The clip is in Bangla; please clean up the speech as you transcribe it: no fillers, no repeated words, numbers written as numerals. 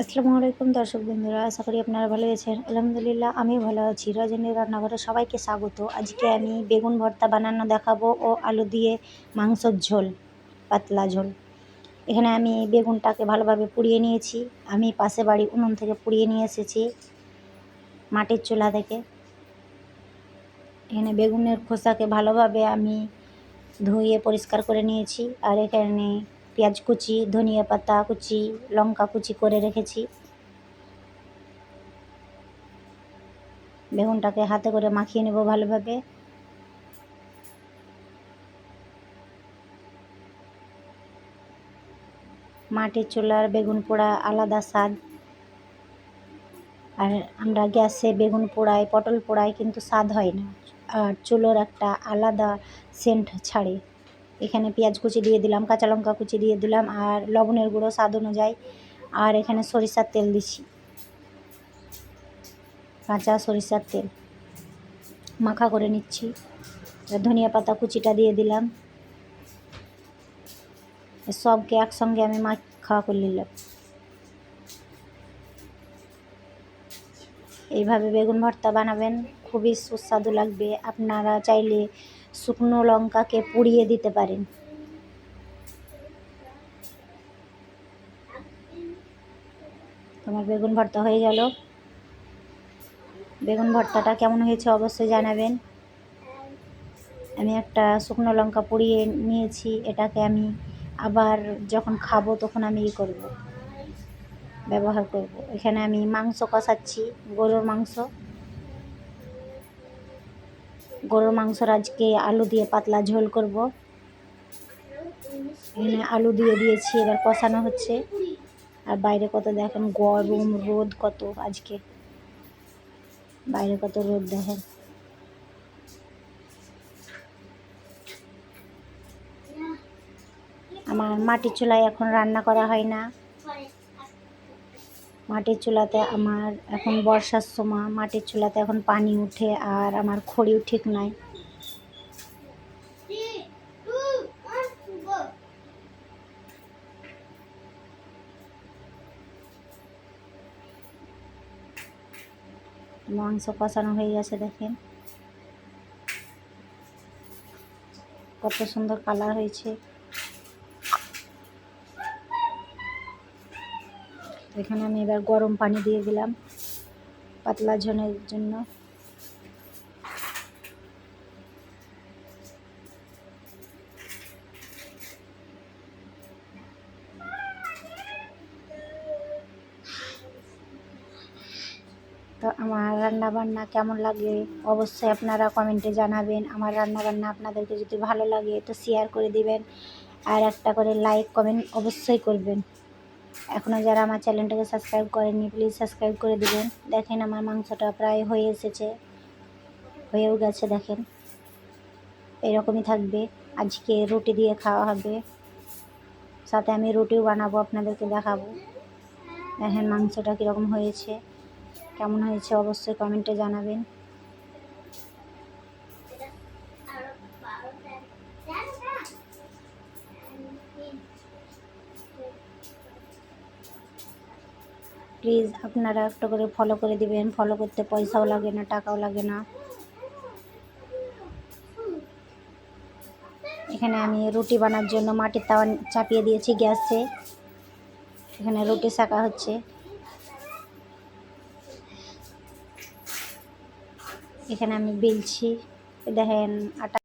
আসসালামু আলাইকুম দর্শক বন্ধুরা, আশা করি আপনারা ভালো আছেন। আলহামদুলিল্লাহ আমিও ভালো আছি। রজনী রান্নাঘরে সবাইকে স্বাগত। আজকে আমি বেগুন ভর্তা বানানো দেখাবো ও আলু দিয়ে মাংসর ঝোল, পাতলা ঝোল। এখানে আমি বেগুনটাকে ভালোভাবে পুড়িয়ে নিয়েছি। আমি পাশে বাড়ি উনুন থেকে পুড়িয়ে নিয়ে এসেছি, মাটির চুলা থেকে। এখানে বেগুনের খোসাকে ভালোভাবে আমি ধুয়ে পরিষ্কার করে নিয়েছি। আর এখানে পেঁয়াজ কুচি, ধনিয়া পাতা কুচি, লঙ্কা কুচি করে রেখেছি। বেগুনটাকে হাতে করে মাখিয়ে নেব ভালোভাবে। মাটির চুলার বেগুন পোড়া আলাদা স্বাদ। আর আমরা গ্যাসে বেগুন পোড়াই, পটল পোড়াই, কিন্তু স্বাদ হয় না। আর চুলোর একটা আলাদা সেন্ট ছাড়ে। এখানে পেঁয়াজ কুচি দিয়ে দিলাম, কাঁচা লঙ্কা কুচি দিয়ে দিলাম, আর লবণের গুঁড়ো স্বাদ অনুযায়ী। আর এখানে সরিষার তেল দিচ্ছি, কাঁচা সরিষার তেল মাখা করে নিচ্ছি। ধনিয়া পাতা কুচিটা দিয়ে দিলাম। সবকে একসঙ্গে আমি মাখা করে নিলাম। এইভাবে বেগুন ভর্তা বানাবেন, খুবই সুস্বাদু লাগবে। আপনারা চাইলে শুকনো লঙ্কাকে পুড়িয়ে দিতে পারেন। আমার বেগুন ভর্তা হয়ে গেল। বেগুন ভর্তাটা কেমন হয়েছে অবশ্যই জানাবেন। আমি একটা শুকনো লঙ্কা পুড়িয়ে নিয়েছি, এটাকে আমি আবার যখন খাবো তখন আমি ব্যবহার করব। এখানে আমি মাংস কষাচ্ছি, গরুর মাংসর আজকে আলু দিয়ে পাতলা ঝোল করব। এখানে আলু দিয়ে দিয়েছি, এবার কষানো হচ্ছে। আর বাইরে কত দেখেন গরম, রোদ কত আজকে, বাইরে কত রোদ দেখেন। আমার মাটির চুলায় এখন রান্না করা হয় না। মাটির চুলাতে আমার এখন বর্ষার সময়, মাটির চুলাতে এখন পানি উঠে, আর আমার খড়িও ঠিক নাই। মাংস কষানো হয়ে গেছে, দেখেন কত সুন্দর কালার হয়েছে। এখানে আমি এবার গরম পানি দিয়ে দিলাম পাতলা ঝোলের জন্য। তো আমার রান্নাবান্না কেমন লাগে অবশ্যই আপনারা কমেন্টে জানাবেন। আমার রান্নাবান্না আপনাদেরকে যদি ভালো লাগে তো শেয়ার করে দিবেন, আর একটা করে লাইক কমেন্ট অবশ্যই করবেন। এখনও যারা আমার চ্যানেলটাকে সাবস্ক্রাইব করেননি প্লিজ সাবস্ক্রাইব করে দিবেন। দেখেন আমার মাংসটা প্রায় হয়ে এসেছে, হয়েও গেছে। দেখেন এরকমই থাকবে। আজকে রুটি দিয়ে খাওয়া হবে, সাথে আমি রুটিও বানাবো, আপনাদেরকে দেখাবো। দেখেন মাংসটা কীরকম হয়েছে, কেমন হয়েছে অবশ্যই কমেন্টে জানাবেন। প্লিজ আপনারা একটা করে ফলো করে দিবেন। ফলো করতে পয়সাও লাগে না, টাকাও লাগে না। এখানে আমি রুটি বানার জন্য মাটির তাওয়া চাপিয়ে দিয়েছি গ্যাসে। এখানে রুটি সেঁকা হচ্ছে। এখানে আমি বেলছি, দেখেন আটা